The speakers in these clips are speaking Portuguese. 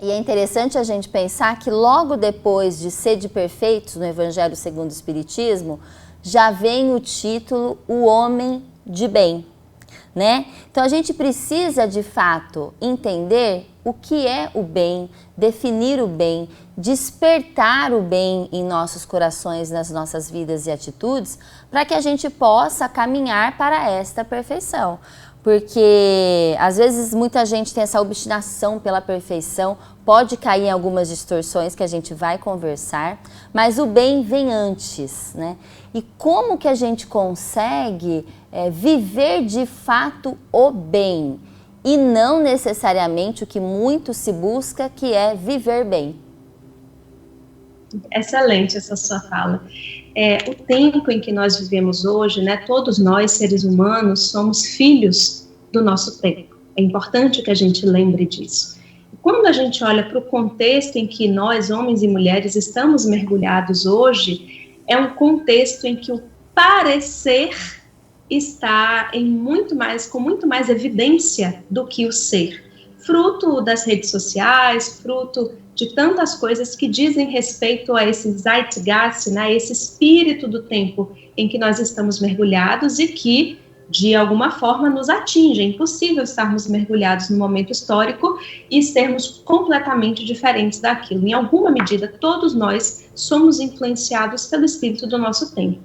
E é interessante a gente pensar que logo depois de Sede Perfeitos, no Evangelho segundo o Espiritismo, já vem o título O Homem de Bem, né? Então a gente precisa de fato entender o que é o bem, definir o bem, despertar o bem em nossos corações, nas nossas vidas e atitudes, para que a gente possa caminhar para esta perfeição. Porque às vezes muita gente tem essa obstinação pela perfeição, pode cair em algumas distorções que a gente vai conversar, mas o bem vem antes, né? E como que a gente consegue viver de fato o bem e não necessariamente o que muito se busca, que é viver bem? Excelente essa sua fala. O tempo em que nós vivemos hoje, né, todos nós, seres humanos, somos filhos do nosso tempo. É importante que a gente lembre disso. Quando a gente olha para o contexto em que nós, homens e mulheres, estamos mergulhados hoje, é um contexto em que o parecer está com muito mais evidência do que o ser. Fruto das redes sociais, fruto de tantas coisas que dizem respeito a esse zeitgeist, né, esse espírito do tempo em que nós estamos mergulhados e que, de alguma forma, nos atinge. É impossível estarmos mergulhados no momento histórico e sermos completamente diferentes daquilo. Em alguma medida, todos nós somos influenciados pelo espírito do nosso tempo.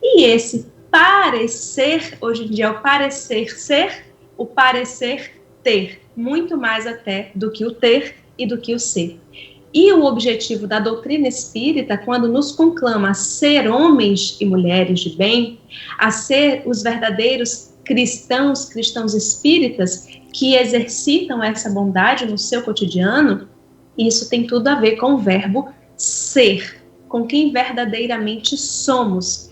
E esse parecer, hoje em dia, é o parecer ser, o parecer ter, muito mais até do que o ter e do que o ser. E o objetivo da doutrina espírita, quando nos conclama a ser homens e mulheres de bem, a ser os verdadeiros cristãos espíritas que exercitam essa bondade no seu cotidiano, isso tem tudo a ver com o verbo ser, com quem verdadeiramente somos.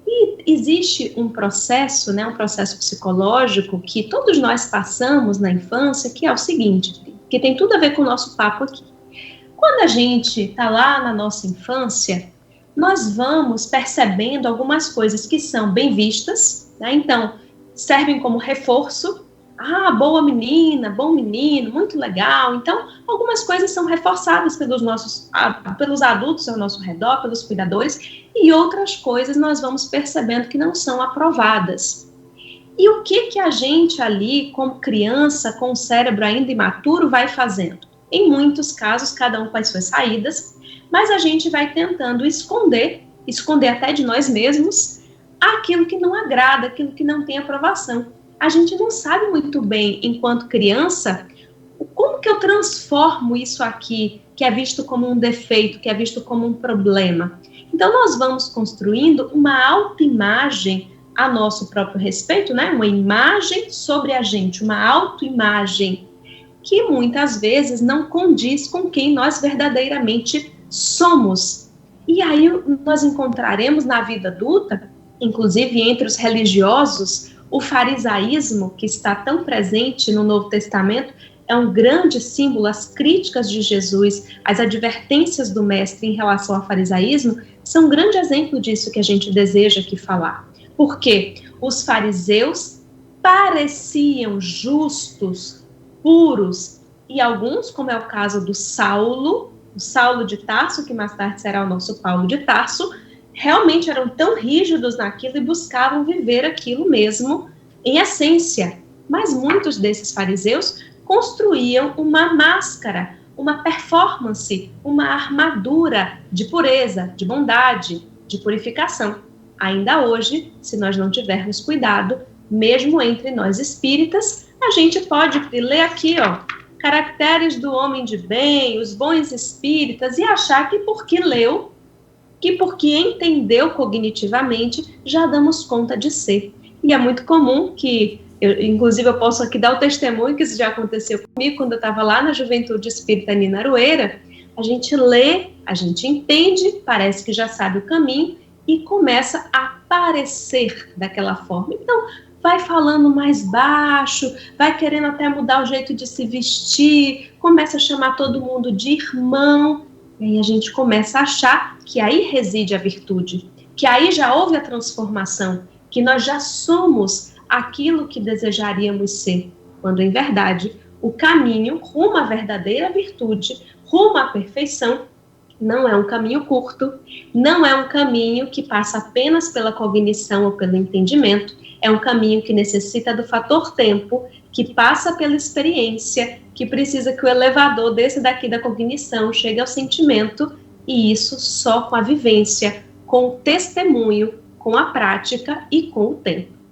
E existe um processo, né, um processo psicológico que todos nós passamos na infância, que é o seguinte, que tem tudo a ver com o nosso papo aqui. Quando a gente está lá na nossa infância, nós vamos percebendo algumas coisas que são bem vistas, né? Então, servem como reforço. Ah, boa menina, bom menino, muito legal. Então, algumas coisas são reforçadas pelos adultos ao nosso redor, pelos cuidadores, e outras coisas nós vamos percebendo que não são aprovadas. E o que a gente ali, como criança, com o cérebro ainda imaturo, vai fazendo? Em muitos casos, cada um com as suas saídas, mas a gente vai tentando esconder até de nós mesmos, aquilo que não agrada, aquilo que não tem aprovação. A gente não sabe muito bem, enquanto criança, como que eu transformo isso aqui, que é visto como um defeito, que é visto como um problema. Então, nós vamos construindo uma autoimagem a nosso próprio respeito, né? Uma imagem sobre a gente, uma autoimagem que muitas vezes não condiz com quem nós verdadeiramente somos. E aí nós encontraremos na vida adulta, inclusive entre os religiosos, o farisaísmo, que está tão presente no Novo Testamento, é um grande símbolo. As críticas de Jesus, as advertências do Mestre em relação ao farisaísmo, são um grande exemplo disso que a gente deseja aqui falar. Porque os fariseus pareciam justos, puros, e alguns, como é o caso do Saulo, o Saulo de Tarso, que mais tarde será o nosso Paulo de Tarso, realmente eram tão rígidos naquilo e buscavam viver aquilo mesmo em essência. Mas muitos desses fariseus construíam uma máscara, uma performance, uma armadura de pureza, de bondade, de purificação. Ainda hoje, se nós não tivermos cuidado, mesmo entre nós espíritas, a gente pode ler aqui, ó, caracteres do homem de bem, os bons espíritas, e achar que porque leu, que porque entendeu cognitivamente, já damos conta de ser. E é muito comum que, inclusive eu posso aqui dar o testemunho que isso já aconteceu comigo, quando eu estava lá na Juventude Espírita Nina Aroeira, a gente lê, a gente entende, parece que já sabe o caminho, e começa a parecer daquela forma. Então, vai falando mais baixo, vai querendo até mudar o jeito de se vestir, começa a chamar todo mundo de irmão, e aí a gente começa a achar que aí reside a virtude, que aí já houve a transformação, que nós já somos aquilo que desejaríamos ser, quando em verdade o caminho rumo à verdadeira virtude, rumo à perfeição, não é um caminho curto, não é um caminho que passa apenas pela cognição ou pelo entendimento, é um caminho que necessita do fator tempo, que passa pela experiência, que precisa que o elevador desça daqui da cognição, chegue ao sentimento, e isso só com a vivência, com o testemunho, com a prática e com o tempo.